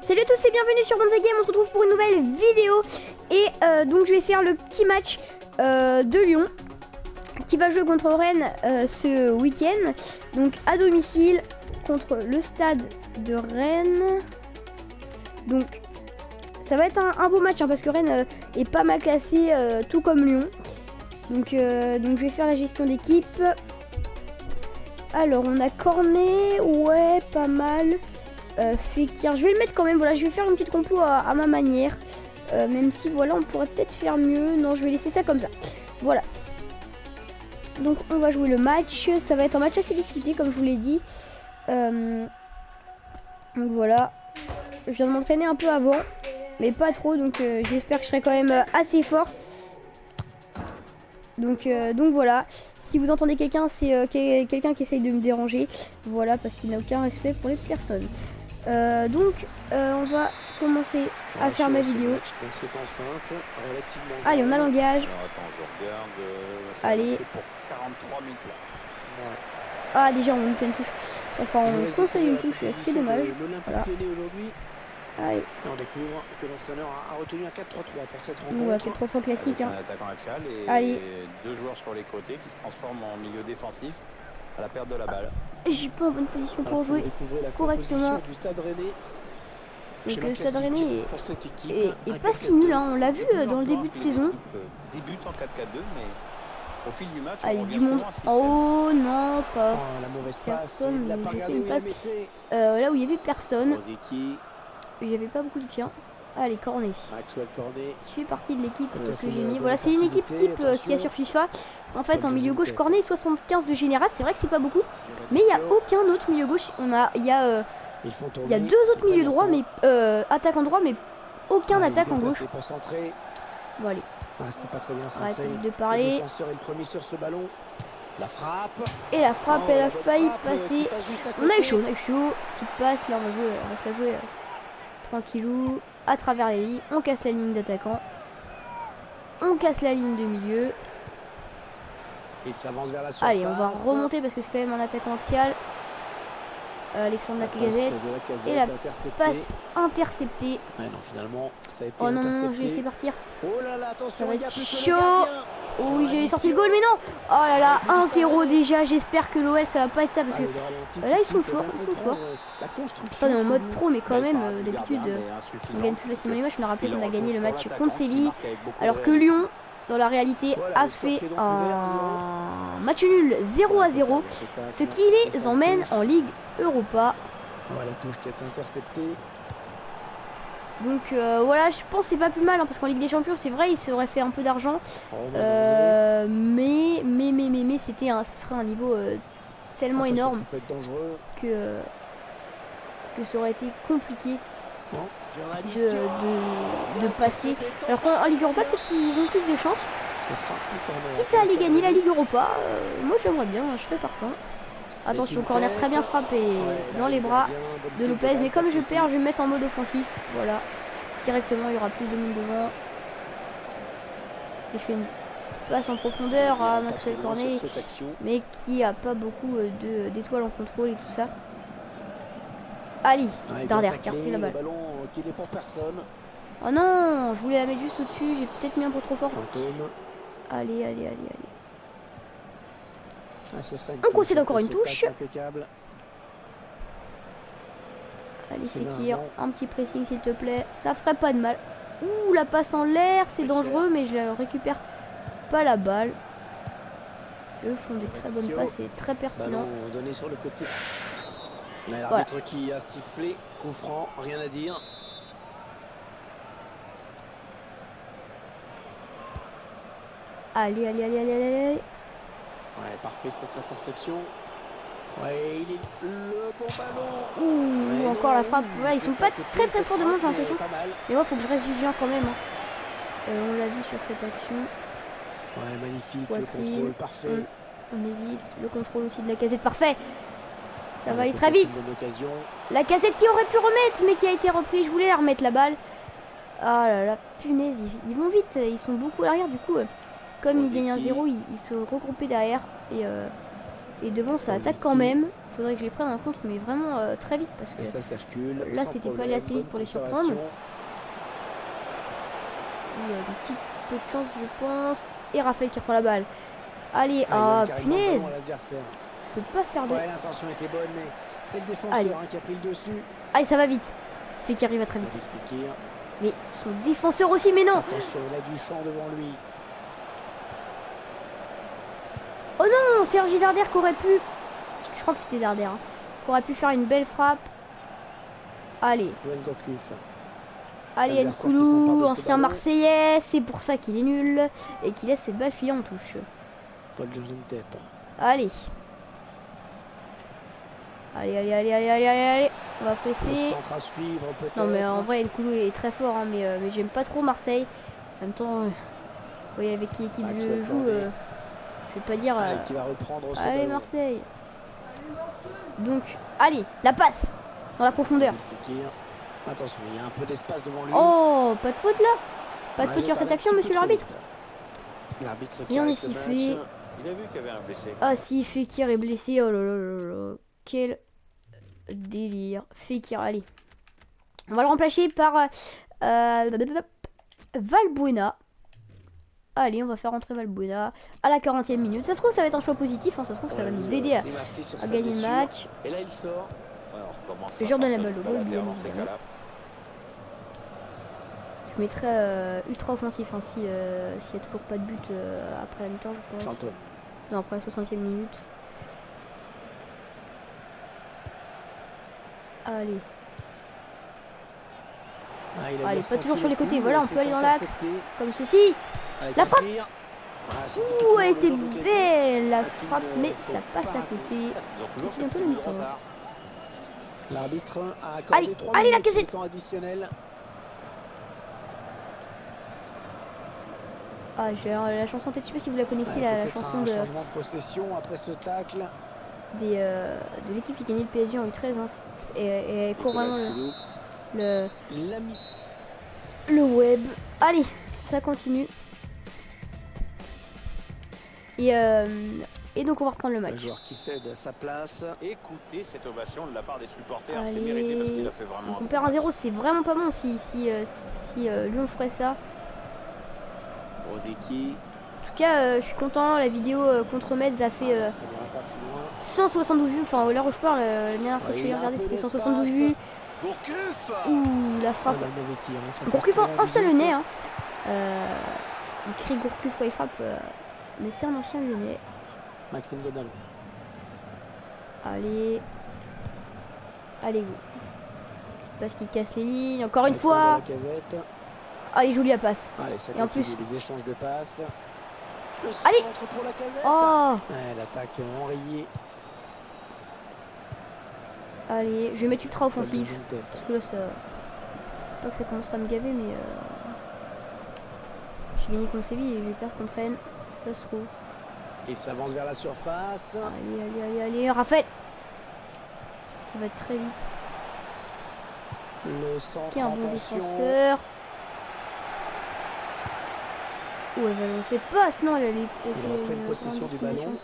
Salut à tous et bienvenue sur Bonza Game, on se retrouve pour une nouvelle vidéo. Et donc je vais faire le petit match de Lyon qui va jouer contre Rennes ce week-end. Donc à domicile contre le stade de Rennes. Donc ça va être un beau match hein, parce que Rennes est pas mal classé tout comme Lyon. Donc je vais faire la gestion d'équipe. Alors on a Cornet, ouais pas mal. Fekir, je vais le mettre quand même, voilà, je vais faire une petite compo à ma manière, même si voilà on pourrait peut-être faire mieux. Non, je vais laisser ça comme ça, voilà. Donc on va jouer le match, ça va être un match assez disputé comme je vous l'ai dit. Donc voilà, je viens de m'entraîner un peu avant, mais pas trop, donc j'espère que je serai quand même assez fort. Donc voilà, si vous entendez quelqu'un, c'est quelqu'un qui essaye de me déranger, voilà, parce qu'il n'a aucun respect pour les personnes. On va commencer à faire ma vidéo. Allez, on a l'engage. Allez. Pour 43 000 places. Ouais. Ah, déjà, on fait une touche. Enfin, on conseille une touche, c'est dommage. Voilà. Allez. On découvre que l'entraîneur a retenu un 4-3-3 pour cette rencontre. Ouais, 4-3-3 classique. Un attaquant axial et allez. Deux joueurs sur les côtés qui se transforment en milieu défensif à la perte de la balle. J'ai pas en bonne position pour jouer correctement. Du Stade Rennais. Donc le Stade Rennais est pas si nul, hein. On l'a vu dans le début de saison. Débute en 4-4-2, mais au fil du match, allez, on du monde. Oh non, pas. Oh, la mauvaise passe. Personne. Là où il y avait personne. Il n'y avait pas beaucoup de tirs. Allez, Cornet. Maxwell Cornet. Qui fait partie de l'équipe que j'ai mis. Voilà, c'est une équipe type qu'il y a sur FIFA. En fait, en milieu gauche, Cornet 75 de général. C'est vrai que c'est pas beaucoup. Mais il n'y a aucun autre milieu gauche. Il y a deux autres milieux droits, mais attaquant droit, mais aucun attaque en gauche. Bon, allez. C'est pas très bien centré. Arrête de parler. Le défenseur est le premier sur ce ballon. La frappe. Et la frappe, elle a failli passer. On a eu chaud, Petite passe, là on va se la jouer tranquillou, à travers les lignes. On casse la ligne d'attaquant. On casse la ligne de milieu. Il s'avance vers la surface. Allez, on va remonter parce que c'est quand même un attaquant axial. Alexandre Lacazette. Et la passe interceptée. Ouais, non, finalement, ça a été oh non, intercepté. je vais laisser partir. Oh là là, attention, il y a plus que le chaud. gardien. Oui, j'ai sorti le goal, mais non. Oh là là, 1-0 déjà. J'espère que l'OL ça va pas être ça parce que là ils sont forts, Pas dans le mode pro, mais quand même d'habitude on gagne plus facilement les matchs. Je me rappelle qu'on a gagné le match contre Séville, alors que Lyon dans la réalité a fait un match nul 0-0, ce qui les emmène en Ligue Europa. Voilà, la touche qui est interceptée. Donc voilà, je pense que c'est pas plus mal hein, parce qu'en Ligue des Champions c'est vrai il serait fait un peu d'argent, mais c'était ce serait un niveau tellement énorme ça peut être dangereux. que ça aurait été compliqué de passer. Alors qu'en Ligue Europa peut-être qu'ils ont plus de chance. Quitte à aller gagner la Ligue Europa, moi j'aimerais bien, je serais partant. Attention, corner très bien frappé dans les bras de Lopez. Mais comme je perds, je vais me mettre en mode offensif. Voilà. Directement, il y aura plus de monde devant. Et je fais une passe en profondeur à Maxwell Cornet. Mais qui a pas beaucoup d'étoiles en contrôle et tout ça. Ali, Darder, qui a repris la balle. Oh non, je voulais la mettre juste au-dessus. J'ai peut-être mis un peu trop fort. Allez. On concède encore une touche. Allez, Fekir, un petit pressing s'il te plaît. Ça ferait pas de mal. Ouh, la passe en l'air, c'est dangereux, mais je récupère pas la balle. Eux font des très bonnes passes, c'est très pertinent. Donné sur le côté. L'arbitre qui a sifflé, coup franc, rien à dire. Allez. Ouais, parfait cette interception. Ouais, il est le bon ballon. Ouh, encore la frappe. Ouais, ils sont pas très forts de monde, j'ai l'impression. Mais ouais, faut que je reste vigilant quand même. On l'a vu sur cette action. Ouais, magnifique. Le contrôle parfait. On évite. Le contrôle aussi de Lacazette, parfait. Ça va aller très vite. Lacazette qui aurait pu remettre, mais qui a été repris. Je voulais remettre la balle. Ah là là, punaise, ils vont vite. Ils sont beaucoup à l'arrière, du coup. Comme ils gagnent 1-0, ils se regroupaient derrière et devant ça attaque quand même. faudrait que je les prenne en compte, mais vraiment très vite parce que Et ça circule. là, sans c'était pas problème, assez vite bonne pour les conservation. surprendre. Il y a des petits peu de chance, je pense. Et Raphaël qui reprend la balle. Allez, Ah, ah il donne carrément le punaise, ballon à l'adversaire. je peux pas faire de... Ouais, l'intention était bonne, mais c'est le Allez. défenseur qui a pris le dessus. Allez, ça va vite. Fekir arrive à très vite. Nabil Fekir. Mais son défenseur aussi, mais non. Attention, il a du champ devant lui. Oh non, Sergi Darder qui aurait pu... Je crois que c'était Darder. Hein, qui aurait pu faire une belle frappe. Allez. Yoann Gourcuff. Allez, L'adversaire qui s'empare Nkoulou, de ce ancien ballon. Marseillais. C'est pour ça qu'il est nul. Et qu'il laisse cette balle filer en touche. Paul Josentep. Allez. Allez, allez, allez, allez, allez, allez, allez. On va Le presser. centre à suivre peut-être. Non mais en vrai Nkoulou est très fort hein, mais j'aime pas trop Marseille. En même temps, vous voyez avec quelle équipe je Maxwell joue, Cornet. je vais pas dire... Allez, qui va reprendre ce allez ballon. Marseille. Donc, allez, la passe dans la profondeur. Nabil Fekir. Attention, il y a un peu d'espace devant lui. Oh, pas de faute là. Pas de Ouais, faute j'ai sur parlé cette un action, petit monsieur peu trop l'arbitre. vite. L'arbitre Et qui on est arrête le sifflé. match. Il a vu qu'il y avait un blessé. Ah si, Fekir est blessé, oh là là là là. Quel délire. Fekir, allez. On va le remplacer par Valbuena. Allez, on va faire rentrer Valbuena à la 40e minute. Ça se trouve, ça va être un choix positif. Hein. Ça se trouve, ça va nous aider à gagner le match. Et là, il sort. Ouais, on recommence. Je redonne la à balle partir au de goal, bien dans ces évidemment. cas-là. Je mettrais ultra offensif hein, s'il n'y a toujours pas de but après la mi-temps, je pense. Chanton. Non, après la 60e minute. Allez. Ah, il a Allez, bien pas toujours senti sur le les côtés. coup, Voilà, on c'est peut aller dans l'axe. intercepté Comme ceci. avec La un frappe. tir. Ah, c'est Ouh, typiquement elle le était genre d'occasion belle la qu'il ne frappe, mais faut ça passe pas à rater. côté. Parce qu'ils ont toujours C'est ce un peu petit le bout de mi-temps. retard. L'arbitre a accordé Allez, 3 allez, la minutes de Casette. temps additionnel. Ah, j'ai la chanson tête, je sais pas si vous la connaissez, Ouais, la peut-être chanson un de changement de possession après ce tacle. l'équipe qui gagnait le PSG en U13. Hein. Et court vraiment Nkoulou. le, Il l'a mis. le web. Allez, ça continue. Et donc on va reprendre le Le match. joueur qui cède sa place. Écoutez cette ovation de la part des supporters. C'est Allez. mérité parce qu'il a fait vraiment Donc un on bon perd match. 1-0, c'est vraiment pas bon si Lyon ferait ça. Rosicky. En tout cas, je suis content, la vidéo contre Metz a fait Ça n'ira pas plus loin. 172 vues, enfin à l'heure où je parle, la dernière fois Ouais, que je il l'ai a un regardé peu c'était d'espace. 172 vues. Gourcuff. Ouh, la Ah, frappe. on a le mauvais tir. Hein. Ça passe Gourcuff très loin un du seul but. nez, hein. Il crie Gourcuff quand il frappe, mais c'est un ancien lyonnais. Maxime Godalon. Allez. Allez, go. Parce qu'il casse les lignes, encore une Alexandre fois. Lacazette. Allez, joue la passe. Allez, ça Et en continue plus- les échanges de passes. Le Allez. centre pour Lacazette. Oh, Ouais, l'attaque enrayée. allez, je vais mettre ultra Paul offensif. Josentep. Parce que là, ça... Pas que ça commencera à me gaver, mais... J'ai gagné contre Séville et je vais perdre contre Rennes. Ça se trouve. Il s'avance vers la surface. Allez, allez, allez, allez, Raphaël. Ça va être très vite. Le centre, Qui est un bon attention. défenseur. Ouais, on sait pas, sinon elle allait... Il reprend une possession du ballon.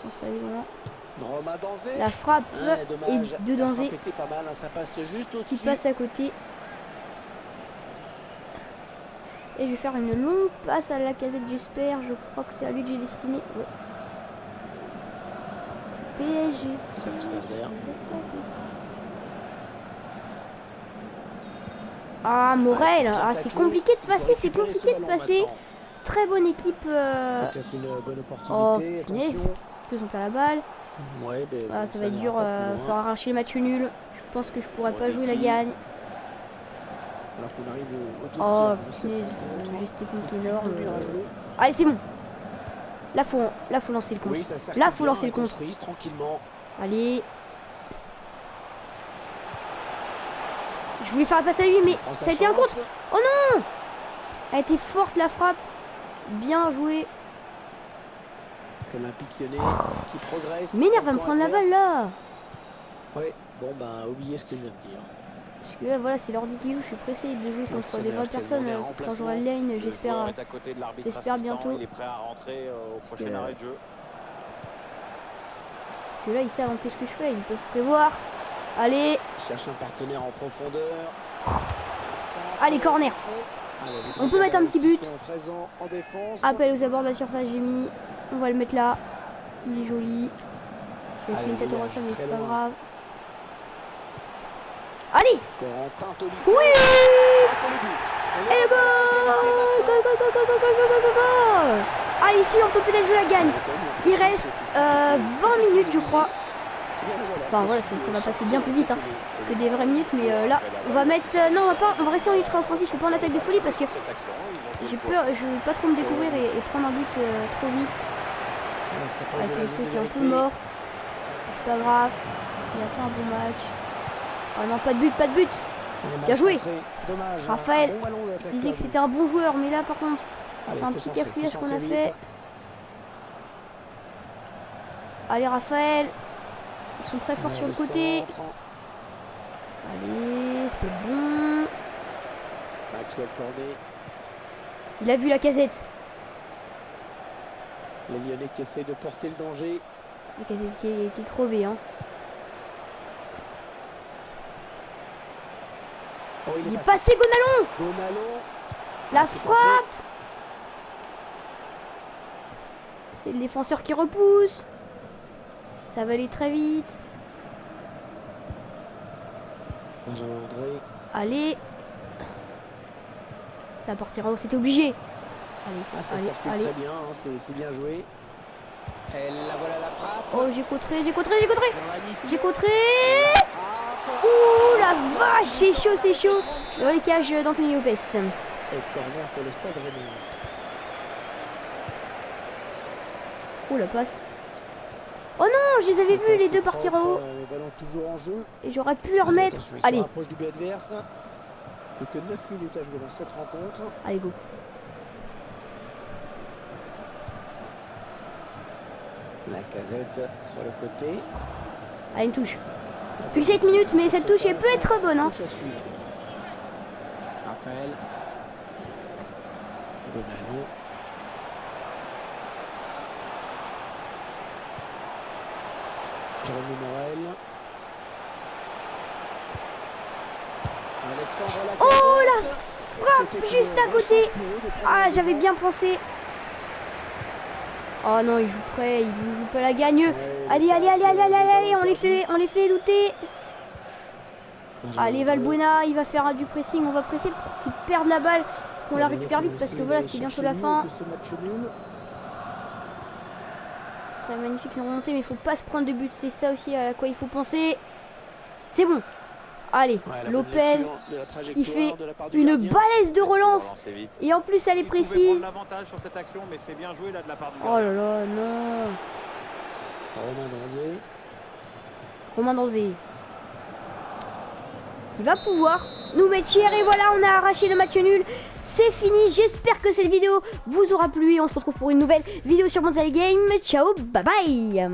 Bon, ça y est, voilà. Roma Danzé. La frappe Ouais, dommage. et de La danger frappe était pas mal, hein. Ça passe juste qui au-dessus. passe à côté. Et je vais faire une longue passe à la Lacazette, j'espère. Je crois que c'est à lui que j'ai destiné. Ouais. PSG. Serge Darder. Ah, Morel. c'est Ah, bien c'est taclé. compliqué de Il faut passer, c'est récupérer ce compliqué de ballon passer. maintenant. Très bonne équipe. Peut-être une bonne opportunité. Oh, punaise. attention. En plus, on perd la balle. Ouais, ben, Ah, bon, ça va être n'ira dur. pas plus Faut loin. arracher le match nul. Je pense que je pourrais pas jouer la Rosicky. gagne. Alors qu'on arrive au deux Oh, tiers de cette punaise. rencontre. Geste technique Aucune énorme. minute à jouer. Allez, c'est bon. Là, faut lancer le contre. Oui, ça sert Là, bien, faut lancer ils le contre. construisent tranquillement. Allez. Je voulais faire la passe à lui, mais Il prend sa ça a été un chance. contre. Elle a été forte la frappe. Bien joué. Olympique Lyonnais qui progresse. M'énerve dans à le me camp prendre la balle adverse. là. Ouais, bon ben oubliez ce que je viens de dire. Parce que là, voilà, c'est l'ordi qui joue. Je suis pressé de jouer contre des L'entraîneur vraies qui a personnes. demandé un Quand remplacement. j'aurai le lane, Le j'espère. joueur est à côté de l'arbitre j'espère assistant. bientôt. Il est prêt à rentrer au prochain que- arrêt de jeu. Parce que là, ils savent un peu ce que je fais. Ils peuvent prévoir. Allez, Il cherche un partenaire en profondeur. allez, corner. Allez, les On peut mettre un petit but. sont présents en défense. Appel aux abords de la surface, j'ai mis. On va le mettre là. Il est joli. J'ai fait Allez, une tête au il rachat, mais très c'est pas loin. grave. Allez! Corentin Tolisso. Oui! Ah, c'est le but. Et le goal! Go! Ah, ici, on peut peut-être jouer la gagne. Il reste 20 minutes, je crois. Enfin, voilà, ça va passer bien plus vite hein, que des vraies minutes. Mais là, on va mettre. Non, on va rester en ultra offensif. Je fais pas en attaque de folie parce que j'ai peur. Je veux pas trop me découvrir et prendre un but trop vite. Avec Tolisso qui est un peu mort. C'est pas grave. Il a fait un bon match. Oh non, pas de but, pas de but. Bien joué. Dommage. Raphaël, Un bon ballon d'attaque il disait que perdu. c'était un bon joueur, mais là par contre, Allez, c'est un faut petit centrer, cafouillage faut qu'on a centrer fait. vite. Allez Raphaël, ils sont très forts Ouais, sur le côté. centre. Allez, c'est bon. Maxwell Cornet. Il a vu la casette. Les Lyonnais qui essayent de porter le danger. La casette qui est crevée. Hein. Oh, Il est passé Gonalon. Gonalon. La c'est frappe. contré. C'est le défenseur qui repousse. Ça va aller très vite. Benjamin André. Allez. Ça partira où c'était obligé. Allez, Ah, ça allez, circule allez. très bien, hein, c'est bien joué. Et la voilà la frappe. Oh, j'ai contré. Dans la mission. J'ai contré. Frappe. Ouh la vache, c'est chaud, c'est chaud. Dans les cages d'Anthony Lopez. Et corner pour le Stade Rennais. Oh la passe. Oh non, je les avais vus les deux partir en haut. Le ballon toujours en jeu. Et j'aurais pu leur Allez, mettre. attention, il se Allez, rapproche du but adverse. Plus que 9 minutes à jouer dans cette rencontre. allez go. La casette sur le côté. Allez, une touche. Plus que 7 minutes, mais cette touche elle peut être bonne. Hein. Touche à suivre. Raphaël. Gonalon. Jérémy Morel. Alexandre Lacazette. Oh la frappe C'était juste une à côté. chance pour eux de prendre Ah, le j'avais devant. bien pensé. Oh non, il joue prêt, il joue pas la gagne. Ouais, Allez, le allez, tacle, allez, allez, le allez, allez, ballon on les fait douter. perdu. Allez, Valbuena, il va faire du pressing, on va presser pour qu'il perde la balle, qu'on la Les récupère Lyonnais vite qui parce vont que voilà, essayer c'est bientôt d'aller la chercher fin. mieux que ce match nul. Ce serait magnifique une remontée, mais il faut pas se prendre de but, c'est ça aussi à quoi il faut penser. C'est bon. Allez, Ouais, la bonne Lopez lecture de la qui trajectoire fait de la part du une gardien. balèze de relance. Relancer vite. Et en plus, elle est Il pouvait précise. prendre l'avantage sur cette action, mais c'est bien joué là de la part du Oh là gardien. là, non. Romain Danzé. Romain Danzé. Qui va pouvoir nous mettre cher. Et voilà, on a arraché le match nul. C'est fini. J'espère que cette vidéo vous aura plu. Et on se retrouve pour une nouvelle vidéo sur Mondial Game. Ciao, bye bye.